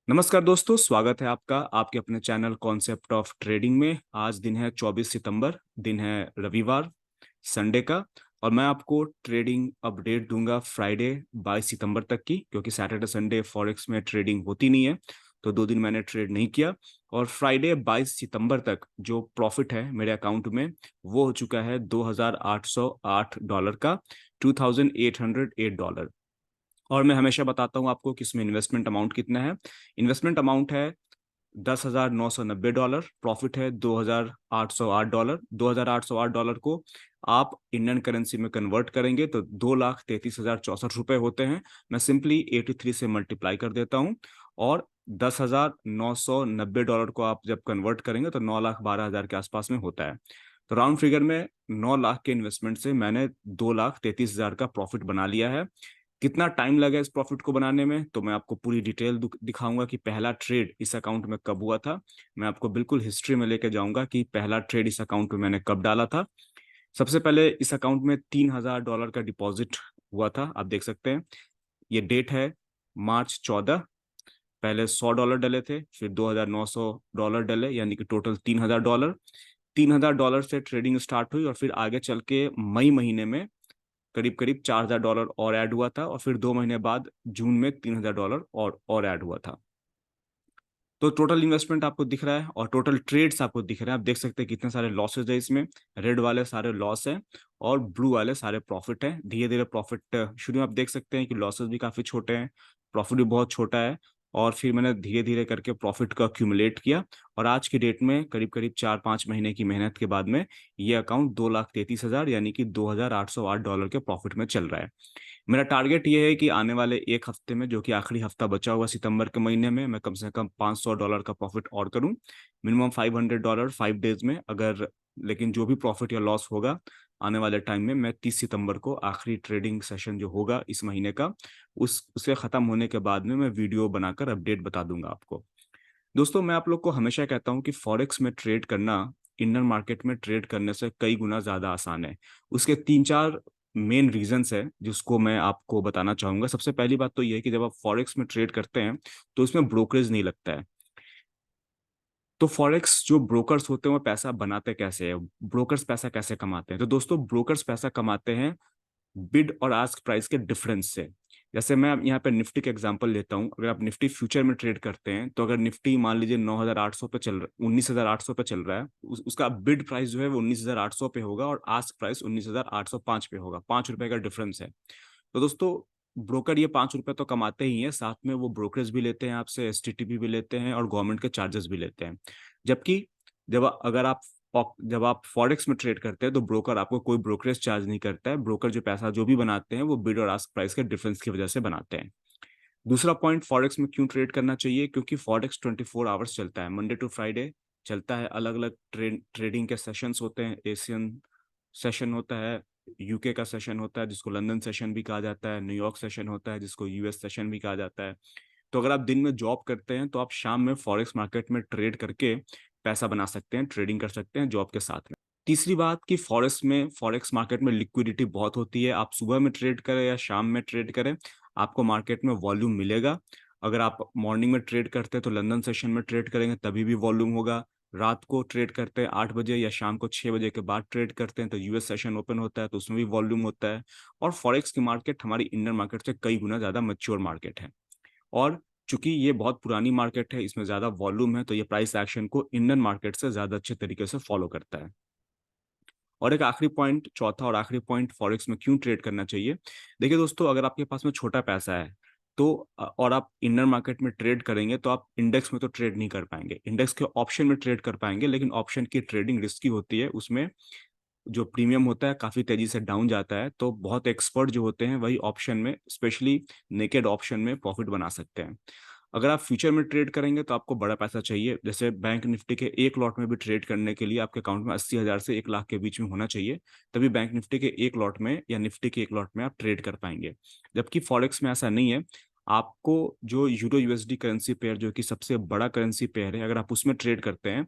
नमस्कार दोस्तों, स्वागत है आपका आपके अपने चैनल कॉन्सेप्ट ऑफ ट्रेडिंग में। आज दिन है 24 सितंबर, दिन है रविवार, संडे का। और मैं आपको ट्रेडिंग अपडेट दूंगा फ्राइडे 22 सितंबर तक की, क्योंकि सैटरडे संडे फॉरेक्स में ट्रेडिंग होती नहीं है, तो 2 दिन मैंने ट्रेड नहीं किया। और फ्राइडे 22 सितंबर तक जो प्रॉफिट है मेरे अकाउंट में वो हो चुका है $2,808 का, $2,808। और मैं हमेशा बताता हूँ आपको कि इसमें इन्वेस्टमेंट अमाउंट कितना है। इन्वेस्टमेंट अमाउंट है $10,990। प्रॉफिट है $2,808। $2,808 को आप इंडियन करेंसी में कन्वर्ट करेंगे तो 2,33,064 होते हैं। मैं सिंपली 83 से मल्टीप्लाई कर देता हूँ, और $10,990 को आप जब कन्वर्ट करेंगे तो 9,12,000 के आसपास में होता है। तो राउंड फिगर में 9 लाख के इन्वेस्टमेंट से मैंने 2,33,000 का प्रॉफिट बना लिया है। कितना टाइम लगा इस प्रॉफिट को बनाने में, तो मैं आपको पूरी डिटेल दिखाऊंगा कि पहला ट्रेड इस अकाउंट में कब हुआ था। मैं आपको बिल्कुल हिस्ट्री में लेके जाऊंगा कि पहला ट्रेड इस अकाउंट में मैंने कब डाला था। सबसे पहले इस अकाउंट में $3,000 का डिपॉजिट हुआ था, आप देख सकते हैं। ये डेट है March 14। पहले $100 डले थे, फिर $2,900 डले, यानी कि टोटल $3,000। $3,000 से ट्रेडिंग स्टार्ट हुई, और फिर आगे चल के मई महीने में करीब करीब $4,000 और ऐड हुआ था, और फिर 2 महीने बाद जून में $3,000 और ऐड हुआ था। तो टोटल इन्वेस्टमेंट आपको दिख रहा है और टोटल ट्रेड्स आपको दिख रहे हैं। आप देख सकते हैं कितने सारे लॉसेज है इसमें। रेड वाले सारे लॉस है और ब्लू वाले सारे प्रॉफिट है। धीरे धीरे प्रॉफिट शुरू में आप देख सकते हैं कि लॉसेज भी काफी छोटे हैं, प्रॉफिट भी बहुत छोटा है। और फिर मैंने धीरे धीरे करके प्रॉफिट को अक्यूमुलेट किया, और आज की डेट में करीब करीब 4-5 महीने की मेहनत के बाद में ये अकाउंट 2,33,000 यानी कि $2,808 के प्रॉफिट में चल रहा है। मेरा टारगेट ये है कि आने वाले एक हफ्ते में, जो कि आखिरी हफ्ता बचा हुआ सितंबर के महीने में, मैं कम से कम $500 का प्रॉफिट और करूं। मिनिमम $500 5 डेज में अगर। लेकिन जो भी प्रॉफिट या लॉस होगा आने वाले टाइम में, मैं 30 सितंबर को आखिरी ट्रेडिंग सेशन जो होगा इस महीने का, उसे खत्म होने के बाद में मैं वीडियो बनाकर अपडेट बता दूंगा आपको। दोस्तों, मैं आप लोग को हमेशा कहता हूं कि फॉरेक्स में ट्रेड करना इंडियन मार्केट में ट्रेड करने से कई गुना ज्यादा आसान है। उसके 3-4 मेन रीजंस है जिसको मैं आपको बताना चाहूंगा। सबसे पहली बात तो यह है कि जब आप फॉरेक्स में ट्रेड करते हैं तो इसमें ब्रोकरेज नहीं लगता है। तो फॉरेक्स जो ब्रोकर्स होते हैं वो पैसा बनाते कैसे हैं, ब्रोकर्स पैसा कैसे कमाते हैं? तो दोस्तों, ब्रोकर्स पैसा कमाते हैं बिड और आस्क प्राइस के डिफरेंस से। जैसे मैं यहाँ पे निफ्टी का एग्जांपल लेता हूँ। अगर आप निफ्टी फ्यूचर में ट्रेड करते हैं तो अगर निफ्टी मान लीजिए 9,800 पे चल रहा 19,800 पे चल रहा है, उसका बिड प्राइस जो है वो 19,800 पे होगा, और आस्क प्राइस 19,805 पे होगा। ₹5 का डिफरेंस है। तो दोस्तों, ब्रोकर ये ₹5 तो कमाते ही हैं, साथ में वो ब्रोकरेज भी लेते हैं आपसे, एसटीटीपी भी लेते हैं, और गवर्नमेंट के चार्जेस भी लेते हैं। जबकि अगर आप जब आप फॉरेक्स में ट्रेड करते हैं तो ब्रोकर आपको कोई ब्रोकरेज चार्ज नहीं करता है। ब्रोकर जो पैसा जो भी बनाते हैं वो बिड और आस्क प्राइस के डिफरेंस की वजह से बनाते हैं। दूसरा पॉइंट, फॉरेक्स में क्यों ट्रेड करना चाहिए? क्योंकि फॉरेक्स 24 आवर्स चलता है, मंडे टू फ्राइडे चलता है। अलग अलग ट्रेडिंग के सेशंस होते हैं। एशियन सेशन होता है, यूके का सेशन होता है जिसको लंदन सेशन भी कहा जाता है, न्यूयॉर्क सेशन होता है जिसको यूएस सेशन भी कहा जाता है। तो अगर आप दिन में जॉब करते हैं तो आप शाम में फॉरेक्स मार्केट में ट्रेड करके पैसा बना सकते हैं, ट्रेडिंग कर सकते हैं जॉब के साथ में। तीसरी बात कि फॉरेक्स मार्केट में लिक्विडिटी बहुत होती है। आप सुबह में ट्रेड करें या शाम में ट्रेड करें, आपको मार्केट में वॉल्यूम मिलेगा। अगर आप मॉर्निंग में ट्रेड करते हैं तो लंदन सेशन में ट्रेड करेंगे तभी भी वॉल्यूम होगा। रात को ट्रेड करते हैं 8 बजे या शाम को 6 बजे के बाद ट्रेड करते हैं तो यूएस सेशन ओपन होता है, तो उसमें भी वॉल्यूम होता है। और फॉरेक्स की मार्केट हमारी इंडियन मार्केट से कई गुना ज्यादा मैच्योर मार्केट है। और चूंकि ये बहुत पुरानी मार्केट है, इसमें ज्यादा वॉल्यूम है, तो ये प्राइस एक्शन को इंडियन मार्केट से ज्यादा अच्छे तरीके से फॉलो करता है। और एक आखिरी पॉइंट, चौथा और आखिरी पॉइंट, फॉरेक्स में क्यों ट्रेड करना चाहिए। देखिए दोस्तों, अगर आपके पास में छोटा पैसा है तो और आप इंडियन मार्केट में ट्रेड करेंगे तो आप इंडेक्स में तो ट्रेड नहीं कर पाएंगे। इंडेक्स के ऑप्शन में ट्रेड कर पाएंगे, लेकिन ऑप्शन की ट्रेडिंग रिस्की होती है। उसमें जो प्रीमियम होता है काफी तेजी से डाउन जाता है, तो बहुत एक्सपर्ट जो होते हैं वही ऑप्शन में, स्पेशली नेकेड ऑप्शन में प्रॉफिट बना सकते हैं। अगर आप फ्यूचर में ट्रेड करेंगे तो आपको बड़ा पैसा चाहिए। जैसे बैंक निफ्टी के एक लॉट में भी ट्रेड करने के लिए आपके अकाउंट में 80,000 से 1 लाख के बीच में होना चाहिए, तभी बैंक निफ्टी के एक लॉट में या निफ्टी के एक लॉट में आप ट्रेड कर पाएंगे। जबकि फॉरेक्स में ऐसा नहीं है। आपको जो यूरो यूएसडी करेंसी पेयर, जो कि सबसे बड़ा करेंसी पेयर है, अगर आप उसमें ट्रेड करते हैं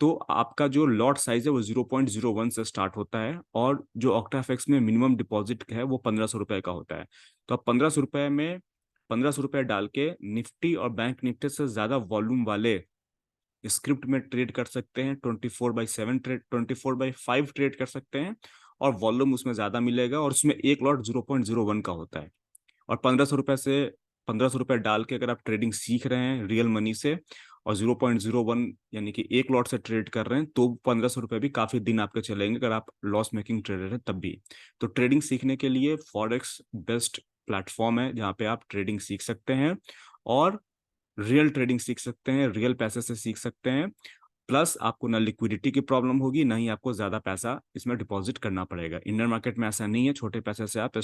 तो आपका जो लॉट साइज है वो 0.01 से स्टार्ट होता है, और जो ऑक्टाफेक्स में मिनिमम डिपॉजिट है वो ₹1,500 का होता है। तो आप ₹1,500 में ₹1500 डाल के निफ्टी और बैंक निफ्टी से ज्यादा वॉल्यूम वाले स्क्रिप्ट में ट्रेड कर सकते हैं। 24/7 ट्रेड, 24/5 ट्रेड कर सकते हैं और वॉल्यूम उसमें ज्यादा मिलेगा और उसमें एक लॉट 0.01 का होता है। और ₹1500 डाल के अगर आप ट्रेडिंग सीख रहे हैं रियल मनी से और 0.01 यानी कि एक लॉट से ट्रेड कर रहे हैं, तो ₹1500 भी काफी दिन आपके चलेंगे अगर आप लॉस मेकिंग ट्रेडर है तब भी। तो ट्रेडिंग सीखने के लिए फॉरेक्स बेस्ट प्लेटफॉर्म है जहाँ पे आप ट्रेडिंग सीख सकते हैं और रियल ट्रेडिंग सीख सकते हैं, रियल पैसे से सीख सकते हैं। प्लस आपको ना लिक्विडिटी की प्रॉब्लम होगी, ना ही आपको ज्यादा पैसा इसमें डिपॉजिट करना पड़ेगा। इंडियन मार्केट में ऐसा नहीं है, छोटे पैसे से आप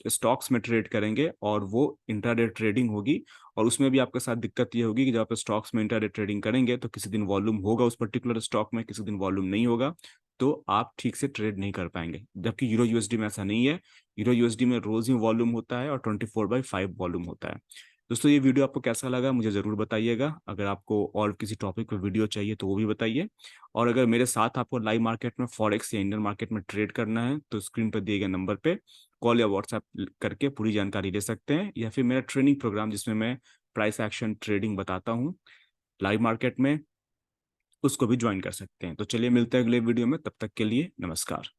स्टॉक्स में ट्रेड करेंगे और वो इंट्राडे ट्रेडिंग होगी। और उसमें भी आपके साथ दिक्कत ये होगी कि जब आप स्टॉक्स में इंट्राडे ट्रेडिंग करेंगे तो किसी दिन वॉल्यूम होगा उस पर्टिकुलर स्टॉक में, किसी दिन वॉल्यूम नहीं होगा, तो आप ठीक से ट्रेड नहीं कर पाएंगे। जबकि यूरो यूएसडी में ऐसा नहीं है। यूरो यूएसडी में रोज ही वॉल्यूम होता है और 24/5 वॉल्यूम होता है। दोस्तों ये वीडियो आपको कैसा लगा मुझे ज़रूर बताइएगा। अगर आपको और किसी टॉपिक पर वीडियो चाहिए तो वो भी बताइए। और अगर मेरे साथ आपको लाइव मार्केट में फॉरेक्स या इंडियन मार्केट में ट्रेड करना है तो स्क्रीन पर दिए गए नंबर पे कॉल या व्हाट्सएप करके पूरी जानकारी ले सकते हैं, या फिर मेरा ट्रेनिंग प्रोग्राम जिसमें मैं प्राइस एक्शन ट्रेडिंग बताता हूँ लाइव मार्केट में, उसको भी ज्वाइन कर सकते हैं। तो चलिए मिलते हैं अगले वीडियो में, तब तक के लिए नमस्कार।